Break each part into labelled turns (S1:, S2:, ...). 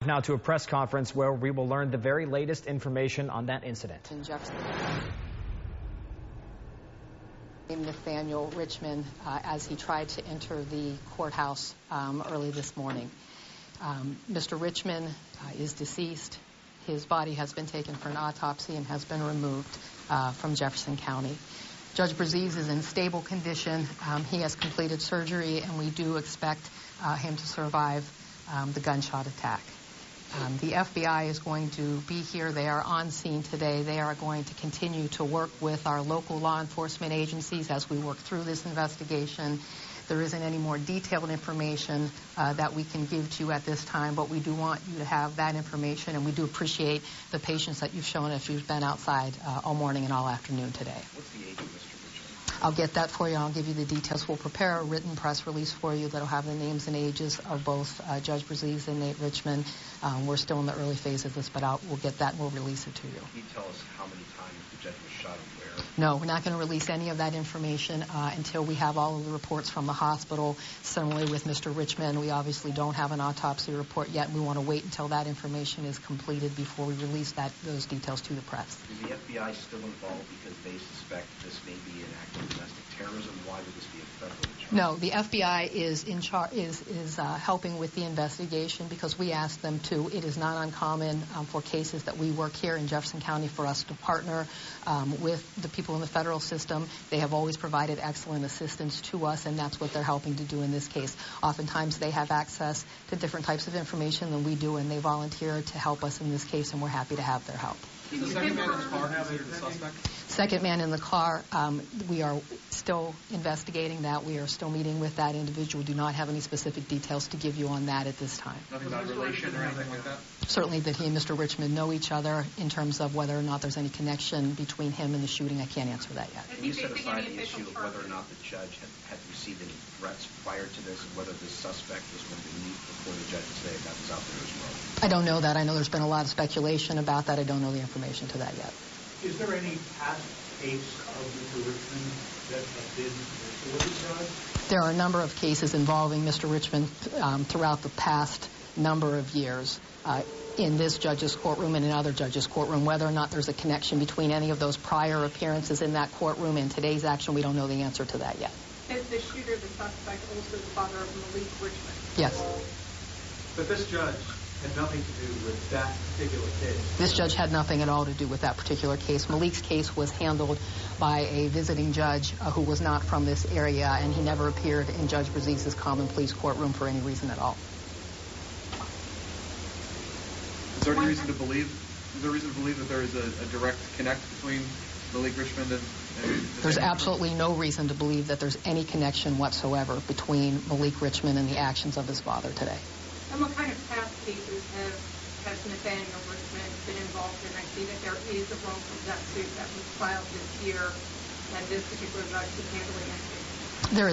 S1: Now to a press conference where we will learn the very latest information on that incident.
S2: In Jefferson. Nathaniel Richmond as he tried to enter the courthouse early this morning. Mr. Richmond is deceased. His body has been taken for an autopsy and has been removed from Jefferson County. Judge Braziz is in stable condition. He has completed surgery, and we do expect him to survive the gunshot attack. The FBI is going to be here. They are on scene today. They are going to continue to work with our local law enforcement agencies as we work through this investigation. There isn't any more detailed information that we can give to you at this time, but we do want you to have that information, and we do appreciate the patience that you've shown as you've been outside all morning and all afternoon today.
S3: What's the age of Mr. Richmond?
S2: I'll get that for you. I'll give you the details. We'll prepare a written press release for you that'll have the names and ages of both Judge Braziz and Nate Richmond. We're still in the early phase of this, but we'll get that and we'll release it to you.
S3: Can you tell us how many times the judge was shot and where?
S2: No, we're not going to release any of that information until we have all of the reports from the hospital. Similarly with Mr. Richmond, we obviously don't have an autopsy report yet. We want to wait until that information is completed before we release those details to the press.
S3: Is the FBI still involved because they suspect this may be an act of domestic terrorism? Why would this be a federal charge?
S2: No, the FBI is in charge, is helping with the investigation because we asked them to. It is not uncommon for cases that we work here in Jefferson County for us to partner with the people in the federal system. They have always provided excellent assistance to us, and that's what they're helping to do in this case. Oftentimes they have access to different types of information than we do, and they volunteered to help us in this case, and we're happy to have their help.
S4: Is the second man in the car now the suspect?
S2: Second man in the car, we are still investigating that. We are still meeting with that individual. We do not have any specific details to give you on that at this time.
S4: Nothing about relation or anything like that?
S2: Certainly that he and Mr. Richmond know each other. In terms of whether or not there's any connection between him and the shooting, I can't answer that yet.
S3: Can you set aside the issue of whether or not the judge had received any threats prior to this, and whether this suspect was going to meet before the judge today? That was out there as well.
S2: I don't know that. I know there's been a lot of speculation about that. I don't know the information to that yet.
S5: Is there any past case of Mr. Richmond that has been before the judge?
S2: There are a number of cases involving Mr. Richmond throughout the past number of years in this judge's courtroom and in other judges' courtroom. Whether or not there's a connection between any of those prior appearances in that courtroom and today's action, we don't know the answer to that yet.
S6: Is the shooter the suspect also the father of Malik Richmond?
S2: Yes.
S5: But this judge had nothing to do with that particular case.
S2: This judge had nothing at all to do with that particular case. Malik's case was handled by a visiting judge who was not from this area, and he never appeared in Judge Braziz's common pleas courtroom for any reason at all.
S4: Is there any reason to believe? Is there reason to believe that there is a direct connect between Malik Richmond and
S2: There's absolutely no reason to believe that there's any connection whatsoever between Malik Richmond and the actions of his father today.
S6: And what kind of past cases has Nathaniel Richmond been involved in? I see that there is a wrongful death suit that was filed this year, and this particular judge is handling it.
S2: There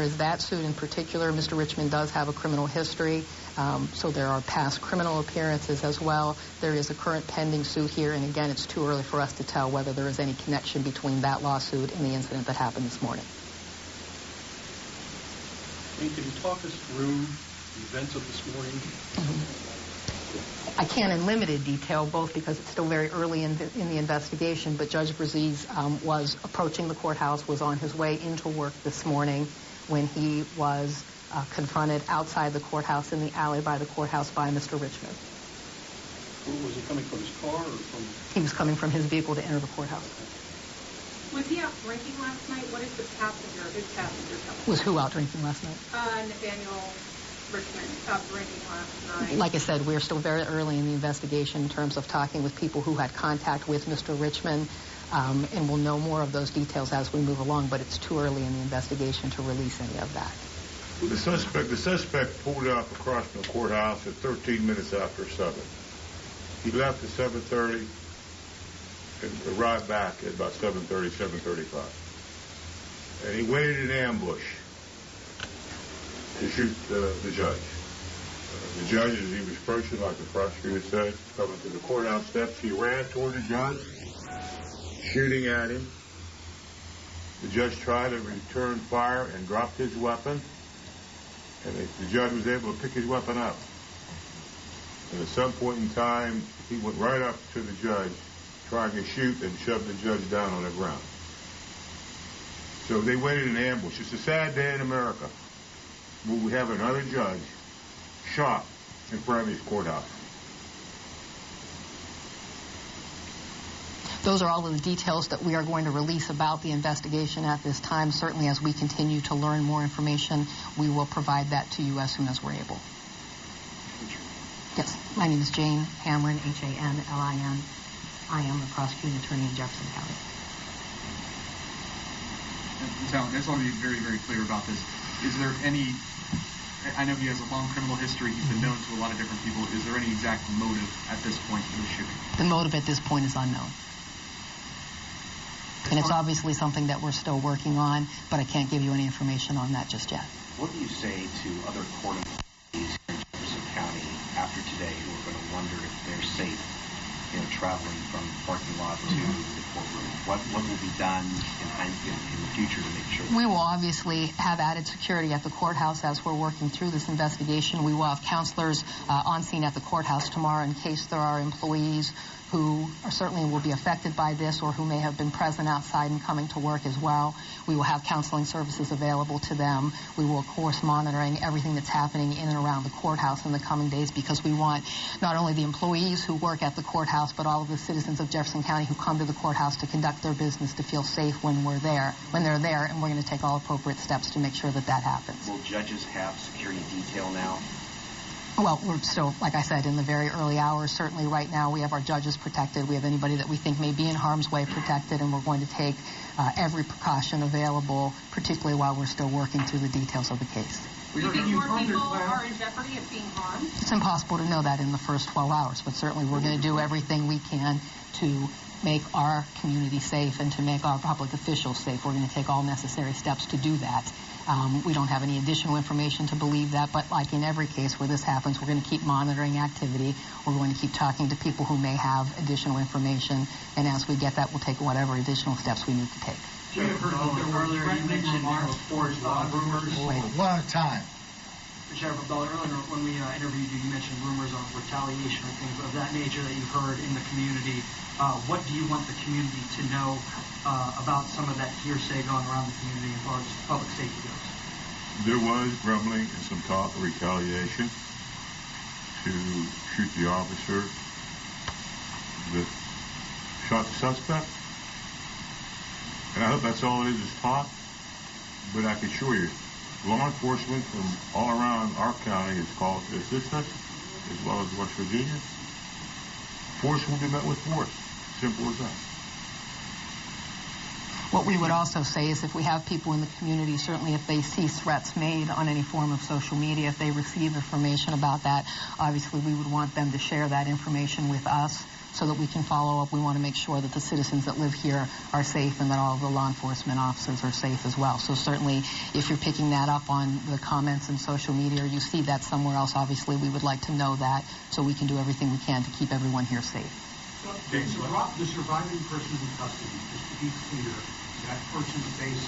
S2: is that suit in particular. Mr. Richmond does have a criminal history, so there are past criminal appearances as well. There is a current pending suit here, and again, it's too early for us to tell whether there is any connection between that lawsuit and the incident that happened this morning.
S5: Can you talk us through the events of this morning?
S2: I can't in limited detail, both because it's still very early in the investigation, but Judge Braziz was approaching the courthouse, was on his way into work this morning when he was confronted outside the courthouse in the alley by the courthouse by Mr. Richmond.
S5: Was he coming from his car or from...
S2: He was coming from his vehicle to enter the courthouse.
S6: Was he out drinking last night? What is his passenger telling?
S2: Was who out drinking last night?
S6: Nathaniel Richmond out drinking last night.
S2: Like I said, we're still very early in the investigation in terms of talking with people who had contact with Mr. Richmond, and we'll know more of those details as we move along, but it's too early in the investigation to release any of that.
S7: The suspect pulled up across from the courthouse at 13 minutes after 7. He left at 7:30 and arrived back at about 7:30, 7:35. And he waited in ambush to shoot the judge. The judge, as he was approaching, like the prosecutor said, coming to the courthouse steps, he ran toward the judge, shooting at him. The judge tried to return fire and dropped his weapon, and the judge was able to pick his weapon up. And at some point in time, he went right up to the judge, trying to shoot and shove the judge down on the ground. So they waited in ambush. It's a sad day in America where we have another judge shot in front of his courthouse.
S2: Those are all of the details that we are going to release about the investigation at this time. Certainly, as we continue to learn more information, we will provide that to you as soon as we're able. Yes, my name is Jane Hamlin, Hanlin. I am the prosecuting attorney in Jefferson County.
S4: I just want to be very, very clear about this. Is there any, I know he has a long criminal history, he's been known to a lot of different people. Is there any exact motive at this point for the shooting?
S2: The motive at this point is unknown. And it's obviously something that we're still working on, but I can't give you any information on that just yet.
S3: What do you say to other court employees in Jefferson County after today who are going to wonder if they're safe, traveling from the parking lot to the courtroom? What will be done in the future to make sure?
S2: We will obviously have added security at the courthouse as we're working through this investigation. We will have counselors on scene at the courthouse tomorrow in case there are employees who certainly will be affected by this or who may have been present outside and coming to work as well. We will have counseling services available to them. We will, of course, monitoring everything that's happening in and around the courthouse in the coming days because we want not only the employees who work at the courthouse but all of the citizens of Jefferson County who come to the courthouse to conduct their business to feel safe when they're there, and we're going to take all appropriate steps to make sure that that happens.
S3: Will judges have security detail now?
S2: Well, we're still, like I said, in the very early hours. Certainly right now we have our judges protected. We have anybody that we think may be in harm's way protected, and we're going to take every precaution available, particularly while we're still working through the details of the case.
S6: Do you think more people are in jeopardy of being harmed?
S2: It's impossible to know that in the first 12 hours, but certainly we're going to do everything we can to make our community safe and to make our public officials safe. We're going to take all necessary steps to do that. We don't have any additional information to believe that, but like in every case where this happens, we're going to keep monitoring activity. We're going to keep talking to people who may have additional information, and as we get that, we'll take whatever additional steps we need to take.
S5: Jennifer, earlier you mentioned rumors.
S8: One at a time.
S9: Sheriff Abdullah, earlier when we interviewed you, you mentioned rumors on retaliation or things of that nature that you've heard in the community. What do you want the community to know about some of that hearsay going around the community as far as public safety goes?
S7: There was grumbling and some talk of retaliation to shoot the officer that shot the suspect. And I hope that's all it is talk. But I can assure you, law enforcement from all around our county is called to assist us, as well as West Virginia. Force will be met with force. Simple as that.
S2: What we would also say is if we have people in the community, certainly if they see threats made on any form of social media, if they receive information about that, obviously we would want them to share that information with us so that we can follow up. We want to make sure that the citizens that live here are safe and that all of the law enforcement officers are safe as well. So certainly if you're picking that up on the comments in social media or you see that somewhere else, obviously we would like to know that so we can do everything we can to keep everyone here safe.
S5: The surviving person in custody, just to be clear, that person face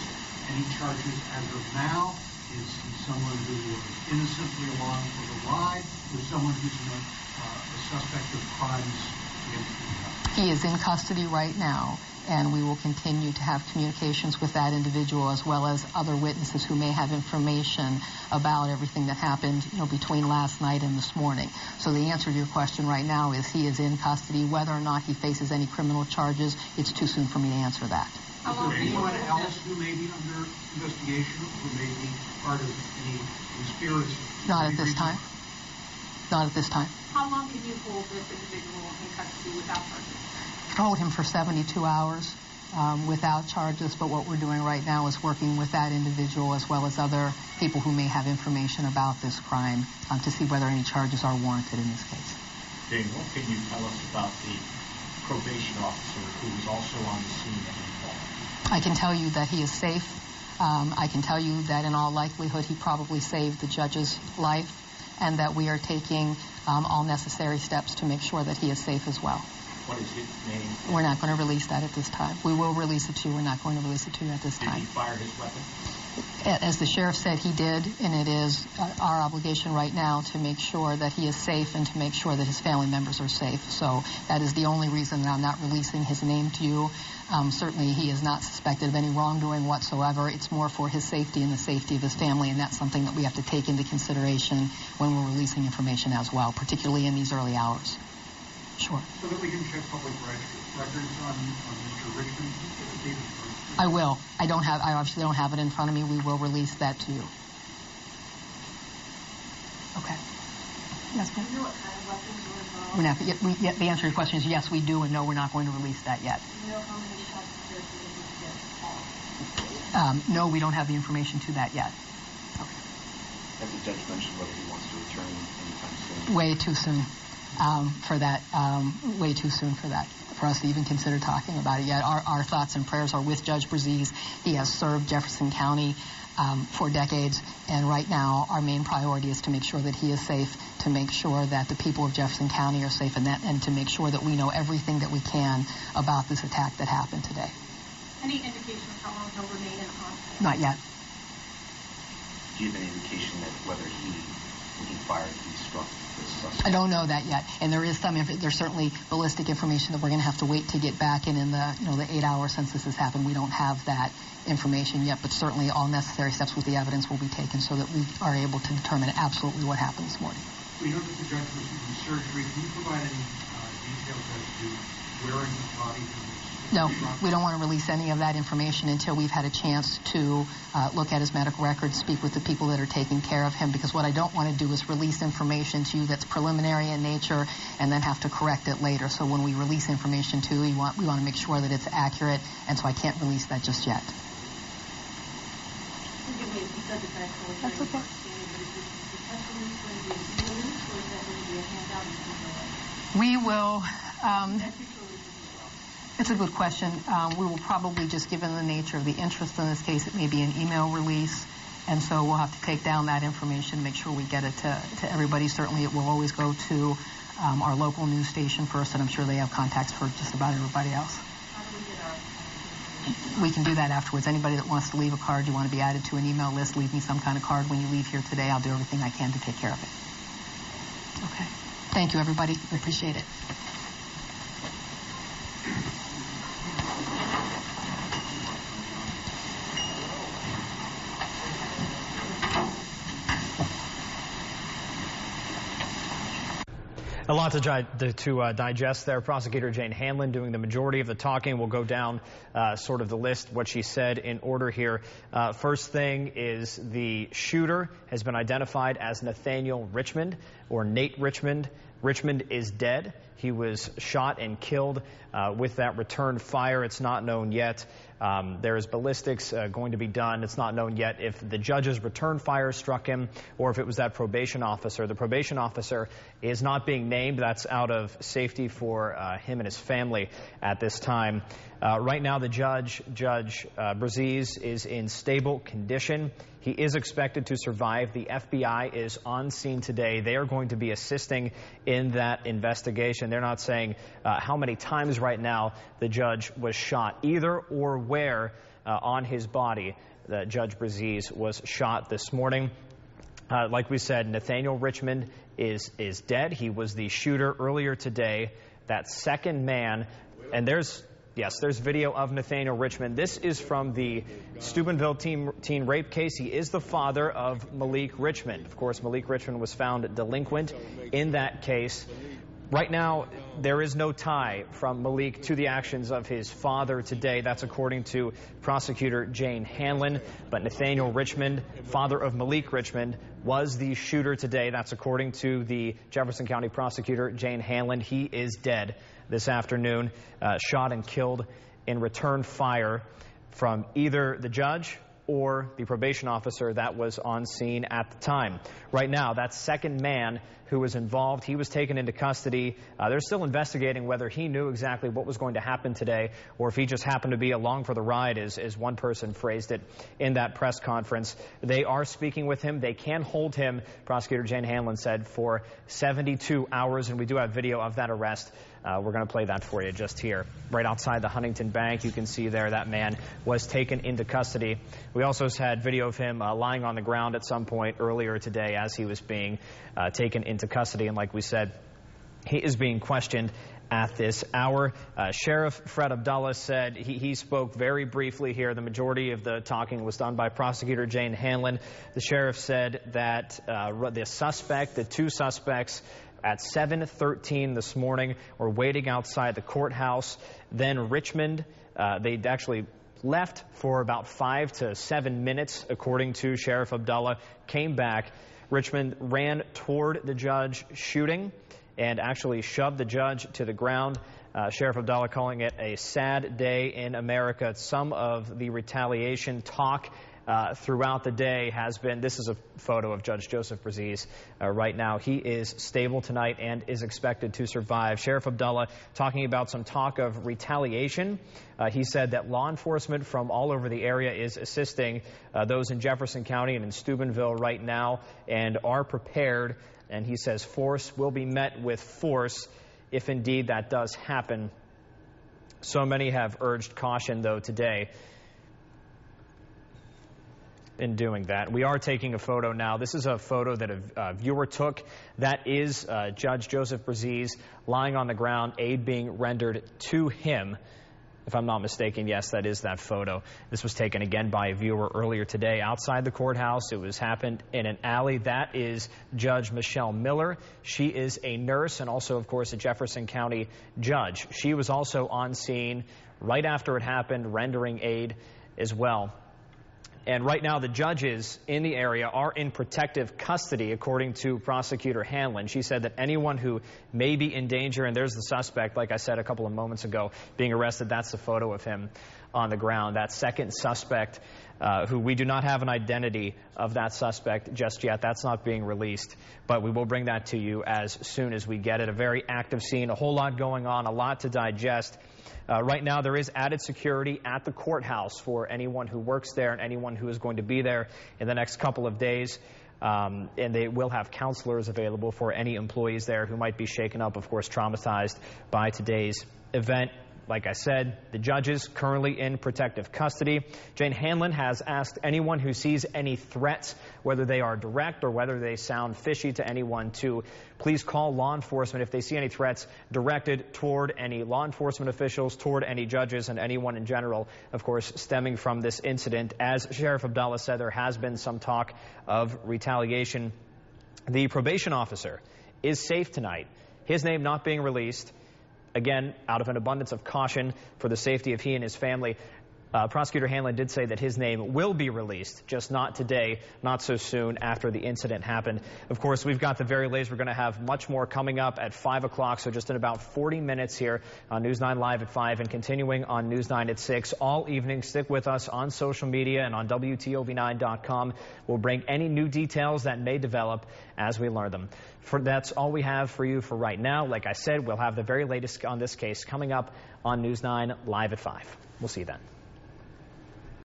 S5: any charges as of now? Is he someone who was innocently along for the ride, or someone who's a suspect of crimes against the
S2: He is in custody right now, and we will continue to have communications with that individual as well as other witnesses who may have information about everything that happened, between last night and this morning. So the answer to your question right now is he is in custody. Whether or not he faces any criminal charges, it's too soon for me to answer that.
S5: Is there anyone else who may be under investigation, who may be part of any conspiracy?
S2: Not at this time. Not at this time.
S6: How long can you hold this individual in custody without charges?
S2: Hold him for 72 hours without charges, but what we're doing right now is working with that individual as well as other people who may have information about this crime to see whether any charges are warranted in this case.
S10: Jane, what can you tell us about the probation officer who was also on the scene at the call?
S2: I can tell you that he is safe. I can tell you that in all likelihood he probably saved the judge's life and that we are taking all necessary steps to make sure that he is safe as well.
S10: What is his name?
S2: We're not going to release that at this time. We will release it to you. We're not going to release it to you at this time.
S10: Did he fire his weapon?
S2: As the sheriff said, he did, and it is our obligation right now to make sure that he is safe and to make sure that his family members are safe. So that is the only reason that I'm not releasing his name to you. Certainly he is not suspected of any wrongdoing whatsoever. It's more for his safety and the safety of his family, and that's something that we have to take into consideration when we're releasing information as well, particularly in these early hours. Sure.
S5: So that we can check public records on Mr. Richmond?
S2: I will. I obviously don't have it in front of me. We will release that to you. Okay. Yes, ma'am.
S6: Do you know what kind of weapons were involved?
S2: The answer to your question is yes, we do, and no, we're not going to release that yet.
S6: Do you know how many shots the sheriff did get?
S2: No, we don't have the information to that yet. Okay.
S3: Has the judge mentioned whether he wants to return anytime soon?
S2: Way too soon for that. Way too soon for that. For us to even consider talking about it yet. Our thoughts and prayers are with Judge Braziz. He has served Jefferson County for decades, and right now our main priority is to make sure that he is safe, to make sure that the people of Jefferson County are safe, and to make sure that we know everything that we can about this attack that happened today.
S6: Any indication of how long he'll remain in hospital?
S2: Not yet.
S3: Do you have any indication that whether when he fired, he struck the suspect?
S2: I don't know that yet, and there's certainly ballistic information that we're going to have to wait to get back in the 8 hours since this has happened. We don't have that information yet, but certainly all necessary steps with the evidence will be taken so that we are able to determine absolutely what happened this morning.
S5: We know that the judge was in surgery. Can you provide any details as to where in his body?
S2: No, we don't want to release any of that information until we've had a chance to look at his medical records, speak with the people that are taking care of him, because what I don't want to do is release information to you that's preliminary in nature and then have to correct it later. So when we release information to you, we want to make sure that it's accurate, and so I can't release that just yet. That's okay. We will. It's a good question. We will probably, just given the nature of the interest in this case, it may be an email release, and so we'll have to take down that information, make sure we get it to everybody. Certainly it will always go to our local news station first, and I'm sure they have contacts for just about everybody else. We can do that afterwards. Anybody that wants to leave a card, you want to be added to an email list, leave me some kind of card when you leave here today. I'll do everything I can to take care of it. Okay. Thank you, everybody. I appreciate it.
S1: A lot to digest there. Prosecutor Jane Hanlon doing the majority of the talking. We'll go down sort of the list, what she said in order here. First thing is the shooter has been identified as Nathaniel Richmond, or Nate Richmond. Richmond is dead. He was shot and killed with that return fire. It's not known yet. There is ballistics going to be done. It's not known yet if the judge's return fire struck him or if it was that probation officer. The probation officer is not being named. That's out of safety for him and his family at this time. Right now, the Judge Braziz, is in stable condition. He is expected to survive. The FBI is on scene today. They are going to be assisting in that investigation. They're not saying how many times right now the judge was shot, either or where on his body that Judge Braziz was shot this morning. Like we said, Nathaniel Richmond is dead. He was the shooter earlier today. That second man, and there's video of Nathaniel Richmond. This is from the Steubenville teen rape case. He is the father of Malik Richmond. Of course, Malik Richmond was found delinquent in that case. Right now, there is no tie from Malik to the actions of his father today. That's according to Prosecutor Jane Hanlon. But Nathaniel Richmond, father of Malik Richmond, was the shooter today. That's according to the Jefferson County Prosecutor Jane Hanlon. He is dead this afternoon, shot and killed in return fire from either the judge or the probation officer that was on scene at the time. Right now, that second man who was involved, he was taken into custody. They're still investigating whether he knew exactly what was going to happen today or if he just happened to be along for the ride, as one person phrased it in that press conference. They are speaking with him. They can hold him, Prosecutor Jane Hanlon said, for 72 hours, and we do have video of that arrest. We're going to play that for you just here. Right outside the Huntington Bank, you can see there that man was taken into custody We also had video of him lying on the ground at some point earlier today as he was being taken into custody. And like we said, he is being questioned at this hour. Sheriff Fred Abdullah said he spoke very briefly here. The majority of the talking was done by Prosecutor Jane Hanlon. The sheriff said that the two suspects at 7:13 this morning were waiting outside the courthouse. Then Richmond, they'd actually left for about 5 to 7 minutes, according to Sheriff Abdullah, came back. Richmond ran toward the judge shooting and actually shoved the judge to the ground. Sheriff Abdullah calling it a sad day in America. Some of the retaliation talk throughout the day has been, this is a photo of Judge Joseph Brazee right now. He is stable tonight and is expected to survive. Sheriff Abdullah talking about some talk of retaliation. He said that law enforcement from all over the area is assisting those in Jefferson County and in Steubenville right now and are prepared. And he says force will be met with force if indeed that does happen. So many have urged caution, though, today in doing that. We are taking a photo now. This is a photo that a viewer took. That is Judge Joseph Brazee lying on the ground, aid being rendered to him. If I'm not mistaken, yes, that is that photo. This was taken again by a viewer earlier today outside the courthouse. It was happened in an alley. That is Judge Michelle Miller. She is a nurse and also, of course, a Jefferson County judge. She was also on scene right after it happened, rendering aid as well. And right now, the judges in the area are in protective custody, according to Prosecutor Hanlon. She said that anyone who may be in danger, and there's the suspect, like I said a couple of moments ago, being arrested. That's the photo of him on the ground. That second suspect, who we do not have an identity of that suspect just yet. That's not being released, but we will bring that to you as soon as we get it. A very active scene, a whole lot going on, a lot to digest. Right now, there is added security at the courthouse for anyone who works there and anyone who is going to be there in the next couple of days. And they will have counselors available for any employees there who might be shaken up, of course, traumatized by today's event. Like I said, the judges currently in protective custody. Jane Hanlon has asked anyone who sees any threats, whether they are direct or whether they sound fishy to anyone, to please call law enforcement if they see any threats directed toward any law enforcement officials, toward any judges, and anyone in general, of course, stemming from this incident. As Sheriff Abdullah said, there has been some talk of retaliation. The probation officer is safe tonight, his name not being released. Again, out of an abundance of caution for the safety of he and his family, Prosecutor Hanlon did say that his name will be released, just not today, not so soon after the incident happened. Of course, we've got the very latest. We're going to have much more coming up at 5 o'clock, so just in about 40 minutes here on News 9 Live at 5 and continuing on News 9 at 6 all evening. Stick with us on social media and on WTOV9.com. We'll bring any new details that may develop as we learn them. That's all we have for you for right now. Like I said, we'll have the very latest on this case coming up on News 9 Live at 5. We'll see you then.